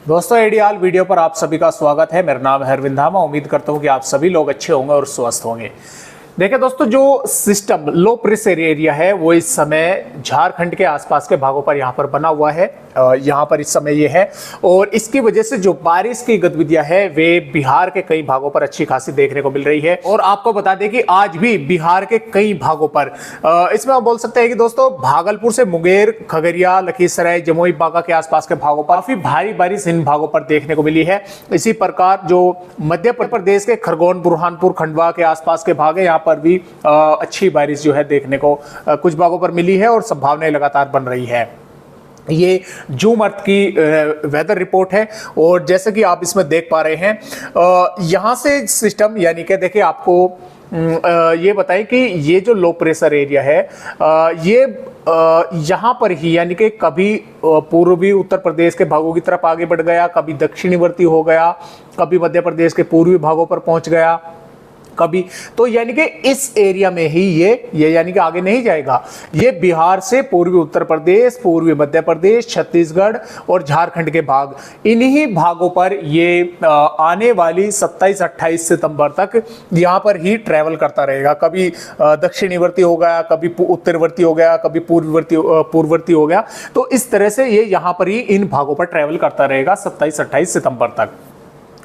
दोस्तों आइडियाल वीडियो पर आप सभी का स्वागत है। मेरा नाम है अरविंद धामा। उम्मीद करता हूं कि आप सभी लोग अच्छे होंगे और स्वस्थ होंगे। देखिए दोस्तों, जो सिस्टम लो प्रेशर एरिया है वो इस समय झारखंड के आसपास के भागों पर यहाँ पर बना हुआ है। यहाँ पर इस समय ये है और इसकी वजह से जो बारिश की गतिविधियां है वे बिहार के कई भागों पर अच्छी खासी देखने को मिल रही है। और आपको बता दें कि आज भी बिहार के कई भागों पर इसमें हम बोल सकते हैं कि दोस्तों भागलपुर से मुंगेर, खगड़िया, लखीसराय, जमुई, बांका के आसपास के भागों पर काफी भारी बारिश इन भागों पर देखने को मिली है। इसी प्रकार जो मध्य प्रदेश के खरगोन, बुरहानपुर, खंडवा के आसपास के भाग है यहाँ पर भी अच्छी बारिश जो है देखने को कुछ भागों पर मिली है और संभावनाएं लगातार बन रही है। ये जूम अर्थ की वेदर रिपोर्ट है और जैसे कि आप इसमें देख पा रहे हैं यहाँ से सिस्टम यानी कि देखिए आपको ये बताएं कि ये जो लो प्रेशर एरिया है ये यहाँ पर ही यानी कि कभी पूर्वी उत्तर प्रदेश के भागों की तरफ आगे बढ़ गया, कभी दक्षिणीवर्ती हो गया, कभी मध्य प्रदेश के पूर्वी भागों पर पहुंच गया, कभी तो यानी कि इस एरिया में ही ये यानी कि आगे नहीं जाएगा। ये बिहार से पूर्वी उत्तर प्रदेश, पूर्वी मध्य प्रदेश, छत्तीसगढ़ और झारखंड के भाग, इन्हीं भागों पर ये आने वाली 27-28 सितंबर तक यहाँ पर ही ट्रैवल करता रहेगा। कभी दक्षिणीवर्ती हो गया, कभी उत्तरवर्ती हो गया, कभी पूर्ववर्ती हो गया। तो इस तरह से ये यहाँ पर ही इन भागों पर ट्रैवल करता रहेगा 27-28 सितंबर तक।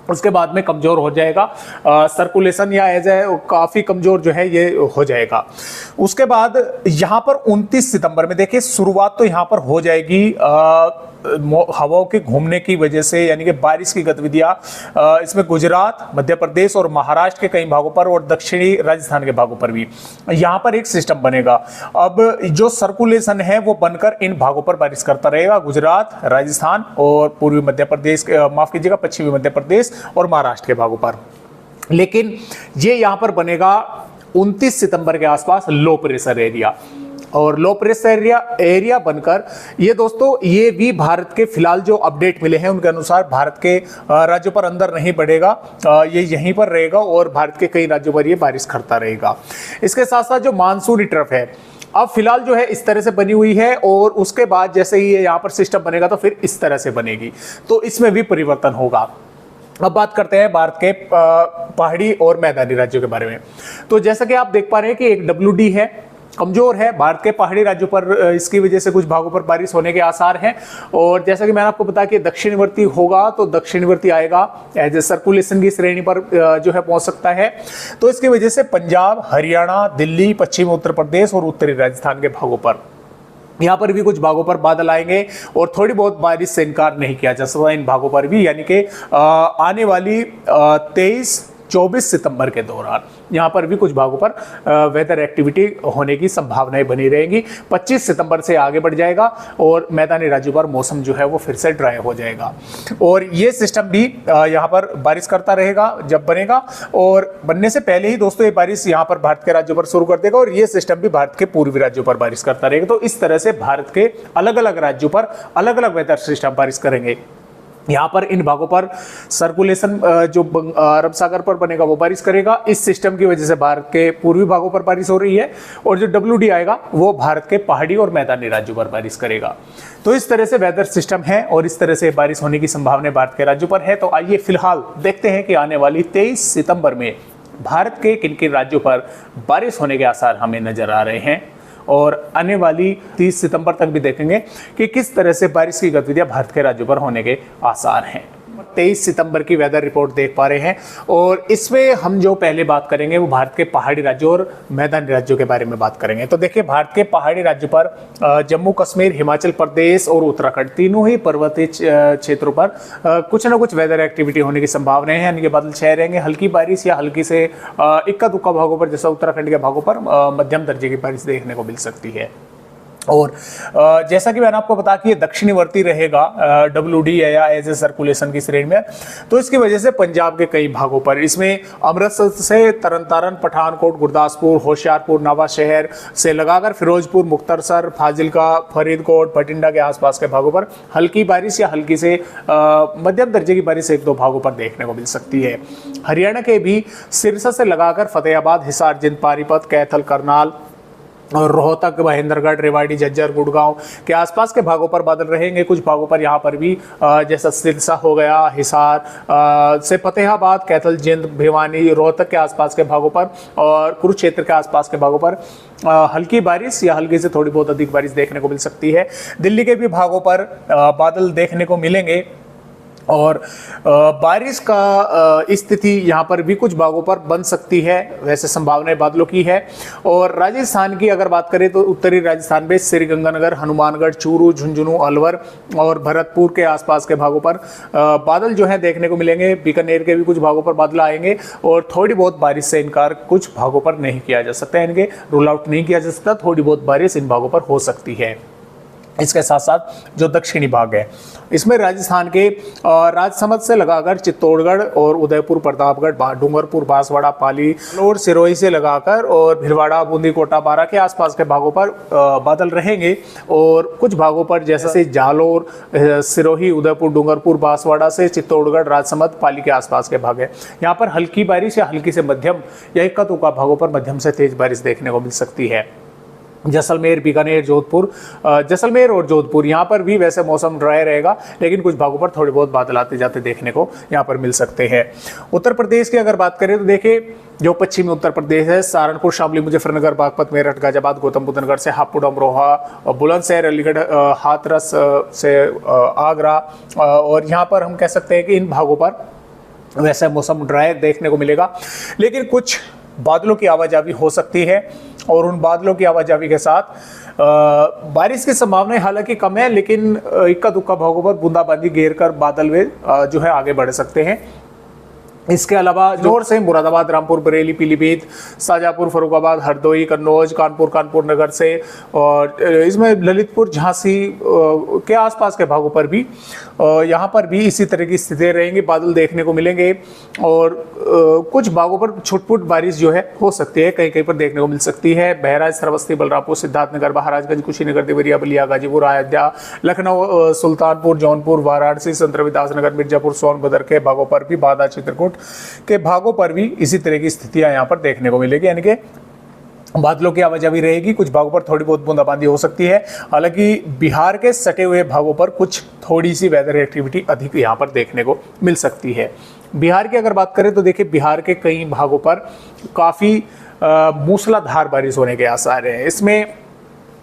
उसके बाद में कमजोर हो जाएगा, सर्कुलेशन या एज ए काफी कमजोर जो है ये हो जाएगा। उसके बाद यहाँ पर 29 सितंबर में देखिए शुरुआत तो यहाँ पर हो जाएगी हवाओं के घूमने की वजह से, यानी कि बारिश की गतिविधियां इसमें गुजरात, मध्य प्रदेश और महाराष्ट्र के कई भागों पर और दक्षिणी राजस्थान के भागों पर भी यहाँ पर एक सिस्टम बनेगा। अब जो सर्कुलेशन है वो बनकर इन भागों पर बारिश करता रहेगा, गुजरात, राजस्थान और पूर्वी मध्य प्रदेश, माफ कीजिएगा पश्चिमी मध्य प्रदेश और महाराष्ट्र के भागों पर। लेकिन ये यहाँ पर बनेगा 29 सितंबर के आसपास लो प्रेशर एरिया, और लो प्रेशर एरिया बनकर ये दोस्तों ये भी भारत के फिलहाल जो अपडेट मिले हैं उनके अनुसार भारत के राज्यों पर अंदर नहीं बढ़ेगा, ये यहीं पर रहेगा और भारत के कई राज्यों पर ये बारिश करता रहेगा। इसके साथ साथ जो मानसूनी ट्रफ है अब फिलहाल जो है इस तरह से बनी हुई है और उसके बाद जैसे ही ये यहाँ पर सिस्टम बनेगा तो फिर इस तरह से बनेगी, तो इसमें भी परिवर्तन होगा। अब बात करते हैं भारत के पहाड़ी और मैदानी राज्यों के बारे में। तो जैसा कि आप देख पा रहे हैं कि एक WD है, कमजोर है। भारत के पहाड़ी राज्यों पर इसकी वजह से कुछ भागों पर बारिश होने के आसार हैं और जैसा कि मैंने आपको बताया कि दक्षिणवर्ती होगा तो दक्षिणवर्ती आएगा एज ए सर्कुलेशन की श्रेणी पर जो है पहुंच सकता है। तो इसकी वजह से पंजाब, हरियाणा, दिल्ली, पश्चिमी उत्तर प्रदेश और उत्तरी राजस्थान के भागों पर यहाँ पर भी कुछ भागों पर बादल आएंगे और थोड़ी बहुत बारिश से इनकार नहीं किया जा सकता इन भागों पर भी, यानी कि आने वाली 23-24 सितंबर के दौरान यहाँ पर भी कुछ भागों पर वेदर एक्टिविटी होने की संभावनाएं बनी रहेंगी। 25 सितंबर से आगे बढ़ जाएगा और मैदानी राज्यों पर मौसम जो है वो फिर से ड्राई हो जाएगा और ये सिस्टम भी यहाँ पर बारिश करता रहेगा जब बनेगा, और बनने से पहले ही दोस्तों ये बारिश यहाँ पर भारत के राज्यों पर शुरू कर देगा और ये सिस्टम भी भारत के पूर्वी राज्यों पर बारिश करता रहेगा। तो इस तरह से भारत के अलग अलग राज्यों पर अलग अलग वेदर सिस्टम बारिश करेंगे। यहाँ पर इन भागों पर सर्कुलेशन जो अरब सागर पर बनेगा वो बारिश करेगा। इस सिस्टम की वजह से भारत के पूर्वी भागों पर बारिश हो रही है और जो WD आएगा वो भारत के पहाड़ी और मैदानी राज्यों पर बारिश करेगा। तो इस तरह से वेदर सिस्टम है और इस तरह से बारिश होने की संभावना भारत के राज्यों पर है। तो आइए फिलहाल देखते हैं कि आने वाली 23 सितंबर में भारत के किन किन राज्यों पर बारिश होने के आसार हमें नजर आ रहे हैं और आने वाली 30 सितंबर तक भी देखेंगे कि किस तरह से बारिश की गतिविधियां भारत के राज्यों पर होने के आसार हैं। 23 सितंबर की वेदर रिपोर्ट देख पा रहे हैं और इसमें हम जो पहले बात करेंगे वो भारत के पहाड़ी राज्यों और मैदानी राज्यों के बारे में बात करेंगे। तो देखिए भारत के पहाड़ी राज्यों पर जम्मू कश्मीर, हिमाचल प्रदेश और उत्तराखंड तीनों ही पर्वतीय क्षेत्रों पर कुछ ना कुछ वेदर एक्टिविटी होने की संभावना है, यानी कि बादल छाए रहेंगे। हल्की बारिश या हल्की से इक्का दुक्का भागों पर जैसा उत्तराखंड के भागों पर मध्यम दर्जे की बारिश देखने को मिल सकती है। और जैसा कि मैंने आपको बताया कि ये दक्षिणवर्ती रहेगा WD या एज ए सर्कुलेशन की श्रेणी में, तो इसकी वजह से पंजाब के कई भागों पर इसमें अमृतसर से तरनतारन, पठानकोट, गुरदासपुर, होशियारपुर, नवाशहर से लगाकर फिरोजपुर, मुक्तसर, फाजिलका, फरीदकोट, बठिंडा के आसपास के भागों पर हल्की बारिश या हल्की से मध्यम दर्जे की बारिश एक दो भागों पर देखने को मिल सकती है। हरियाणा के भी सिरसा से लगाकर फतेहाबाद, हिसार, जिंद, पानीपत, कैथल, करनाल, और रोहतक, महेंद्रगढ़, रेवाड़ी, झज्जर, गुड़गांव के आसपास के भागों पर बादल रहेंगे। कुछ भागों पर यहाँ पर भी जैसा सिरसा हो गया, हिसार से फतेहाबाद, कैथल, जिंद, भिवानी, रोहतक के आसपास के भागों पर और कुरुक्षेत्र के आसपास के भागों पर हल्की बारिश या हल्की से थोड़ी बहुत अधिक बारिश देखने को मिल सकती है। दिल्ली के भी भागों पर बादल देखने को मिलेंगे और बारिश का स्थिति यहाँ पर भी कुछ भागों पर बन सकती है, वैसे संभावनाएं बादलों की है। और राजस्थान की अगर बात करें तो उत्तरी राजस्थान में श्रीगंगानगर, हनुमानगढ़, चूरू, झुंझुनू, अलवर और भरतपुर के आसपास के भागों पर बादल जो है देखने को मिलेंगे। बीकानेर के भी कुछ भागों पर बादल आएंगे और थोड़ी बहुत बारिश से इनकार कुछ भागों पर नहीं किया जा सकता है, इनके रूल आउट नहीं किया जा सकता, थोड़ी बहुत बारिश इन भागों पर हो सकती है। इसके साथ साथ जो दक्षिणी भाग है इसमें राजस्थान के राजसमंद से लगाकर चित्तौड़गढ़ और उदयपुर, प्रतापगढ़, डूंगरपुर, बांसवाड़ा, पाली और सिरोही से लगाकर और भिलवाड़ा, बूंदी, कोटा, बारा के आसपास के भागों पर बादल रहेंगे। और कुछ भागों पर जैसे जालोर, सिरोही, उदयपुर, डूंगरपुर, बांसवाड़ा से चित्तौड़गढ़, राजसमंद, पाली के आसपास के भाग है, यहाँ पर हल्की बारिश या हल्की से मध्यम या इक्का दुक्का भागों पर मध्यम से तेज बारिश देखने को मिल सकती है। जैसलमेर, बीकानेर, जोधपुर, जैसलमेर और जोधपुर यहाँ पर भी वैसे मौसम ड्राई रहेगा, लेकिन कुछ भागों पर थोड़े बहुत बादल आते जाते देखने को यहाँ पर मिल सकते हैं। उत्तर प्रदेश की अगर बात करें तो देखिए जो पश्चिमी उत्तर प्रदेश है, सहारनपुर, शामली, मुजफ्फरनगर, बागपत, मेरठ, गाजियाबाद, गौतम बुद्ध नगर से हापुड़, अमरोहा, बुलंदशहर, अलीगढ़, हाथरस से आगरा और यहाँ पर हम कह सकते हैं कि इन भागों पर वैसे मौसम ड्राई देखने को मिलेगा, लेकिन कुछ बादलों की आवाजावी हो सकती है और उन बादलों की आवाजावी के साथ बारिश की संभावनाएं हालांकि कम है, लेकिन इक्का दुक्का भागों पर बूंदाबांदी घेर कर बादल वे जो है आगे बढ़ सकते हैं। इसके अलावा जोर से मुरादाबाद, रामपुर, बरेली, पीलीभीत, शाजापुर, फरुखाबाद, हरदोई, कन्नौज, कानपुर नगर से और इसमें ललितपुर, झांसी के आसपास के भागों पर भी यहाँ पर भी इसी तरह की स्थितियाँ रहेंगी, बादल देखने को मिलेंगे और कुछ भागों पर छुटपुट बारिश जो है हो सकती है, कहीं कहीं पर देखने को मिल सकती है। बहराइच, श्रावस्ती, बलरामपुर, सिद्धार्थनगर, महाराजगंज, कुशीनगर, देवरिया, बलिया, गाजीपुर, अयोध्या, लखनऊ, सुल्तानपुर, जौनपुर, वाराणसी, संत रविदास नगर, मिर्जापुर, सोनभद्र के भागों पर भी, बांदा, चित्रकूट के भागों पर भी इसी तरह की स्थितियां यहां पर देखने को मिलेगी, यानी कि बादलों की आवाजावी रहेगी। कुछ भागों पर थोड़ी बहुत बूंदाबांदी हो सकती है। हालांकि बिहार के सटे हुए भागों पर कुछ थोड़ी सी वेदर एक्टिविटी अधिक यहां पर देखने को मिल सकती है। बिहार की अगर बात करें तो देखिए बिहार के कई भागों पर काफ़ी मूसलाधार बारिश होने के आसार हैं। इसमें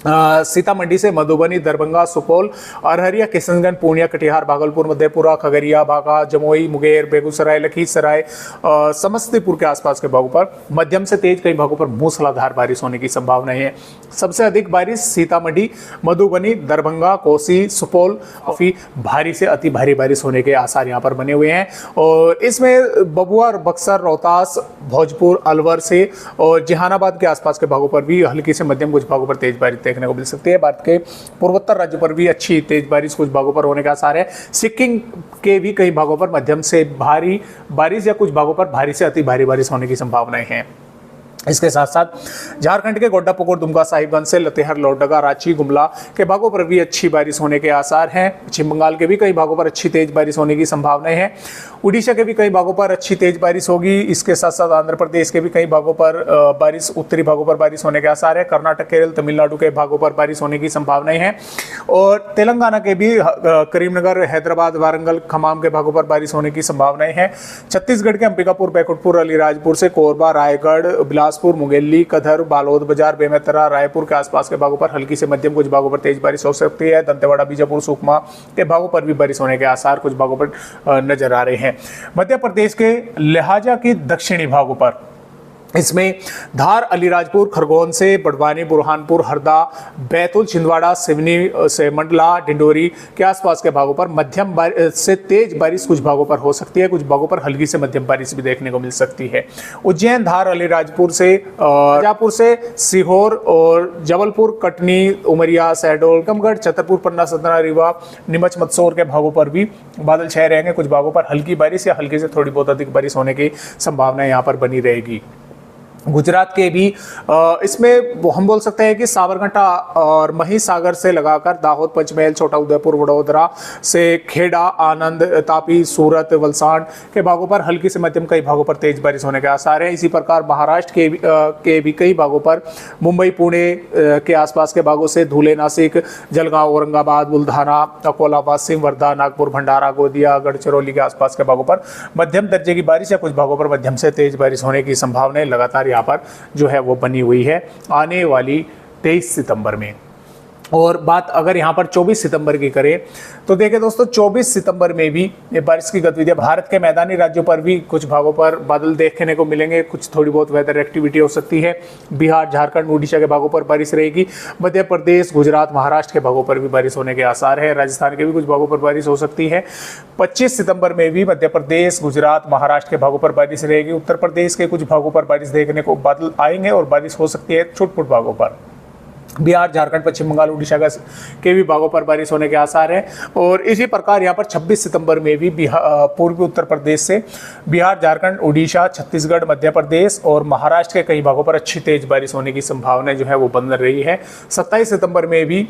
सीतामढ़ी से मधुबनी, दरभंगा, सुपौल, अररिया, किशनगंज, पूर्णिया, कटिहार, भागलपुर, मधेपुरा, खगड़िया, बांका, जमुई, मुंगेर, बेगूसराय, लखीसराय, समस्तीपुर के आसपास के भागों पर मध्यम से तेज, कई भागों पर मूसलाधार बारिश होने की संभावना है। सबसे अधिक बारिश सीतामढ़ी, मधुबनी, दरभंगा, कोसी, सुपौल, काफी भारी से अति भारी बारिश होने के आसार यहाँ पर बने हुए हैं। और इसमें बबुआ, बक्सर, रोहतास, भोजपुर, अलवर से और जहानाबाद के आसपास के भागों पर भी हल्की से मध्यम, कुछ भागों पर तेज बारिश देखने को मिल सकती है। भारत के पूर्वोत्तर राज्यों पर भी अच्छी तेज बारिश कुछ भागों पर होने का आसार है। सिक्किम के भी कई भागों पर मध्यम से भारी बारिश या कुछ भागों पर भारी से अति भारी बारिश होने की संभावनाएं हैं। इसके साथ साथ झारखंड के गोड्डा, पकोर, दुमका, साहिबगंज से लतेहर, लोहरदगा, रांची, गुमला के भागों पर भी अच्छी बारिश होने के आसार हैं। पश्चिम बंगाल के भी कई भागों पर अच्छी तेज बारिश होने की संभावनाएं हैं। उड़ीसा के भी कई भागों पर अच्छी तेज बारिश होगी। इसके साथ साथ आंध्र प्रदेश के भी कई भागों पर बारिश, उत्तरी भागों पर बारिश होने के आसार है। कर्नाटक, केरल, तमिलनाडु के भागों पर बारिश होने की संभावनाएं हैं। और तेलंगाना के भी करीमनगर, हैदराबाद, वारंगल, खमाम के भागों पर बारिश होने की संभावनाएं हैं। छत्तीसगढ़ के अंबिकापुर, बैकुंठपुर, अलीराजपुर से कोरबा, रायगढ़, बिलासपुर, मुंगेली, कधर, बालोद बाजार, बेमेतरा, रायपुर के आसपास के भागों पर हल्की से मध्यम, कुछ भागों पर तेज बारिश हो सकती है। दंतेवाड़ा, बीजापुर, सुकमा के भागों पर भी बारिश होने के आसार कुछ भागों पर नजर आ रहे हैं। मध्य प्रदेश के लिहाजा के दक्षिणी भागों पर इसमें धार, अलीराजपुर, खरगोन से बड़वानी, बुरहानपुर, हरदा, बैतूल, छिंदवाड़ा, सिवनी से मंडला, डिंडोरी के आसपास के भागों पर मध्यम से तेज बारिश कुछ भागों पर हो सकती है। कुछ भागों पर हल्की से मध्यम बारिश भी देखने को मिल सकती है। उज्जैन, धार, अलीराजपुर से शाजापुर से सीहोर और जबलपुर, कटनी, उमरिया, शहडोल, टीकमगढ़, छतरपुर, पन्ना, सतना, रीवा, नीमच, मंदसौर के भागों पर भी बादल छाए रहेंगे। कुछ भागों पर हल्की बारिश या हल्की से थोड़ी बहुत अधिक बारिश होने की संभावना यहाँ पर बनी रहेगी। गुजरात के भी इसमें हम बोल सकते हैं कि साबरकांठा और महिसागर से लगाकर दाहोद, पंचमहल, छोटा उदयपुर, वडोदरा से खेड़ा, आनंद, तापी, सूरत, वलसाड के भागों पर हल्की से मध्यम, कई भागों पर तेज बारिश होने के आसार हैं। इसी प्रकार महाराष्ट्र के भी कई भागों पर, मुंबई, पुणे के आसपास के भागों से धुले, नासिक, जलगांव, औरंगाबाद, बुल्धाना, अकोला, वाशिम, वर्धा, नागपुर, भंडारा, गोंदिया, गढ़चिरौली के आसपास के भागों पर मध्यम दर्जे की बारिश या कुछ भागों पर मध्यम से तेज बारिश होने की संभावना लगातार यहाँ पर जो है वो बनी हुई है आने वाली 23 सितंबर में। और बात अगर यहाँ पर 24 सितंबर की करें तो देखिए दोस्तों, 24 सितंबर में भी बारिश की गतिविधियां भारत के मैदानी राज्यों पर भी कुछ भागों पर बादल देखने को मिलेंगे, कुछ थोड़ी बहुत वेदर एक्टिविटी हो सकती है। बिहार, झारखंड, उड़ीसा के भागों पर बारिश रहेगी। मध्य प्रदेश, गुजरात, महाराष्ट्र के भागों पर भी बारिश होने के आसार है। राजस्थान के भी कुछ भागों पर बारिश हो सकती है। 25 सितंबर में भी मध्य प्रदेश, गुजरात, महाराष्ट्र के भागों पर बारिश रहेगी। उत्तर प्रदेश के कुछ भागों पर बारिश देखने को बादल आएंगे और बारिश हो सकती है छोटे भागों पर। बिहार, झारखंड, पश्चिम बंगाल, उड़ीसा के भी भागों पर बारिश होने के आसार हैं। और इसी प्रकार यहाँ पर 26 सितंबर में भी पूर्वी उत्तर प्रदेश से बिहार, झारखंड, उड़ीसा, छत्तीसगढ़, मध्य प्रदेश और महाराष्ट्र के कई भागों पर अच्छी तेज बारिश होने की संभावना जो है वो बन रही है। 27 सितंबर में भी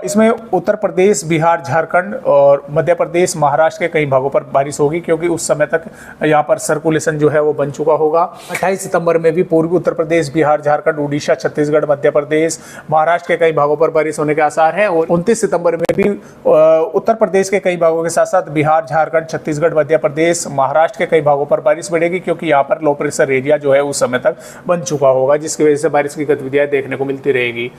इसमें उत्तर प्रदेश, बिहार, झारखंड और मध्य प्रदेश, महाराष्ट्र के कई भागों पर बारिश होगी, क्योंकि उस समय तक यहाँ पर सर्कुलेशन जो है वो बन चुका होगा। 28 सितंबर में भी पूर्वी उत्तर प्रदेश, बिहार, झारखंड, उड़ीसा, छत्तीसगढ़, मध्य प्रदेश, महाराष्ट्र के कई भागों पर बारिश होने के आसार हैं। और 29 सितंबर में भी उत्तर प्रदेश के कई भागों के साथ साथ बिहार, झारखंड, छत्तीसगढ़, मध्य प्रदेश, महाराष्ट्र के कई भागों पर बारिश बढ़ेगी, क्योंकि यहाँ पर लो प्रेशर एरिया जो है उस समय तक बन चुका होगा, जिसकी वजह से बारिश की गतिविधियां देखने को मिलती रहेगी।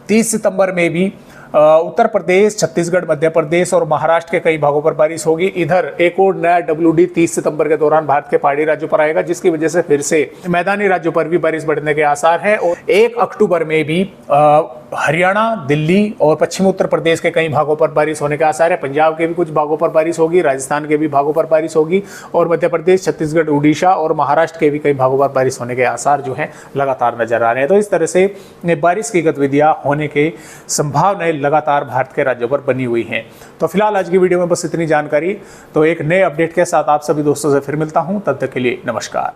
30 सितंबर में भी उत्तर प्रदेश, छत्तीसगढ़, मध्य प्रदेश और महाराष्ट्र के कई भागों पर बारिश होगी। इधर एक और नया WD 30 सितंबर के दौरान भारत के पहाड़ी राज्यों पर आएगा, जिसकी वजह से फिर से मैदानी राज्यों पर भी बारिश बढ़ने के आसार हैं। और 1 अक्टूबर में भी हरियाणा, दिल्ली और पश्चिम उत्तर प्रदेश के कई भागों पर बारिश होने के आसार है। पंजाब के भी कुछ भागों पर बारिश होगी, राजस्थान के भी भागों पर बारिश होगी और मध्य प्रदेश, छत्तीसगढ़, उड़ीसा और महाराष्ट्र के भी कई भागों पर बारिश होने के आसार जो है लगातार नजर आ रहे हैं। तो इस तरह से बारिश की गतिविधियां होने की संभावनाएं लगातार भारत के राज्यों पर बनी हुई हैं। तो फिलहाल आज की वीडियो में बस इतनी जानकारी। तो एक नए अपडेट के साथ आप सभी दोस्तों से फिर मिलता हूं, तब तक के लिए नमस्कार।